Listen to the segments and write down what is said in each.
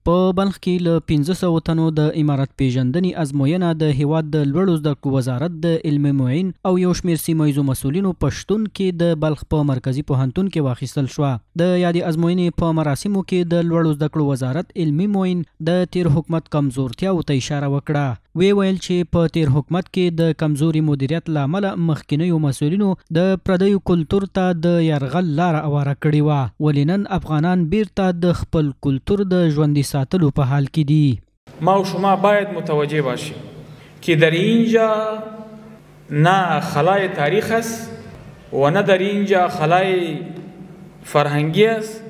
په بلخ کې له 1500 تنو د امارت پیژندنې ازموینه د هیواد د لوړو زده کړو وزارت د علمي معین او یو شمېر سیمه ییزو مسؤلینو په شتون کې د بلخ په مرکزي پوهنتون کې واخیستل شوه. د یادې ازموینې په مراسمو کې د لوړو زده کړو وزارت علمي معین د تیر حکومت کمزورتیاو ته اشاره وکړه. وی ویل چې په تیر حکومت کې د کمزوري مدیریت له امله مخکینیو مسؤلینو د پردیو کلتور ته د یرغل لاره اواره کړې وه، ولې نن افغانان بیرته د خپل کلتور د ژوندي ساتلو په حال کې دي. ما و شما باید متوجه باشیم که در اینجا نه خلای تاریخ است و نه در اینجا خلای فرهنگی است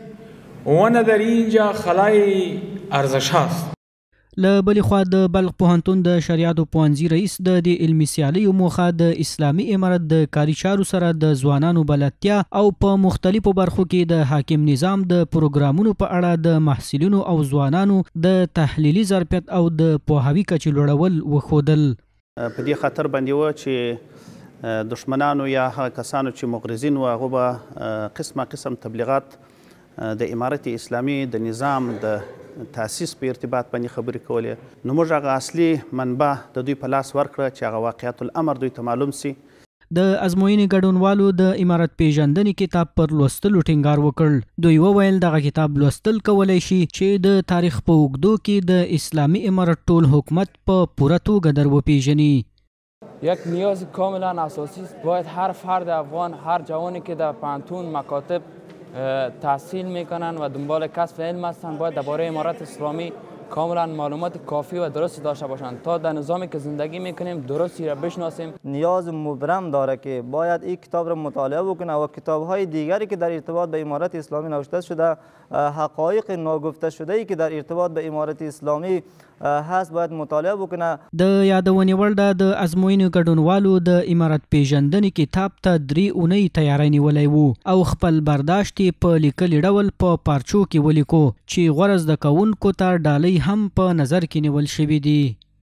و نه در اینجا خلای ارزش است. له بلې خوا د بلخ پوهنتون د شریعتو پوهنځي رئیس د دې علمي سیالیو موخه د اسلامي امارت د کاري چارو سره د ځوانانو بلدتیا او په مختلفو برخو کې د حاکم نظام د پروګرامونو په اړه د محصلینو او ځوانانو د تحلیلي ظرفیت او د پوهاوي کچې لوړول وښودل. په دې خاطر باندې و چې دشمنانو یا هغه کسانو چې مغرضین و هغه به قسم تبلیغات د امارت اسلامي د نظام د تاسیس په ارتباط باندې خبرې کولې، نو موږ هغه اصلي منبع د دوی په لاس ورکړه چې هغه واقعیت الامر دوی ته معلوم سي. د ازموینې ګډونوالو د امارت پیژندنې کتاب پر لوستلو ټینګار وکړ. دوی وویل دغه کتاب لوستل کولی شي چې د تاریخ په اوږدو کې د اسلامي امارت ټول حکومت په پوره توګه در وپیژني. یک نیاز کاملا اساسی است. باید هر فرد افغان، هر جوانی که در پانتون مکاتب تحصیل میکنن و دنبال کسب علم هستن باید درباره امارت اسلامی کاملا معلومات کافی و درستی داشته باشند تا در نظامی که زندگی میکنیم درستی را بشناسیم. نیاز مبرم داره که باید این کتاب را مطالعه بکنه و کتاب‌های دیگری که در ارتباط به امارت اسلامی نوشته شده، حقایق ناگفته شده ای که در ارتباط به امارت اسلامی هست باید مطالعه بکنه. د یادونې وړ ده د ازموینې ګډونوالو د امارت پیژندنې کتاب ته 3 اونۍ تیاری نیولی و او خپل برداشت یې په لیکلي ډول په پارچو کې ولیکو چې غوره زده کوونکو ته ډالۍ هم په نظر کې نیول شوي دي.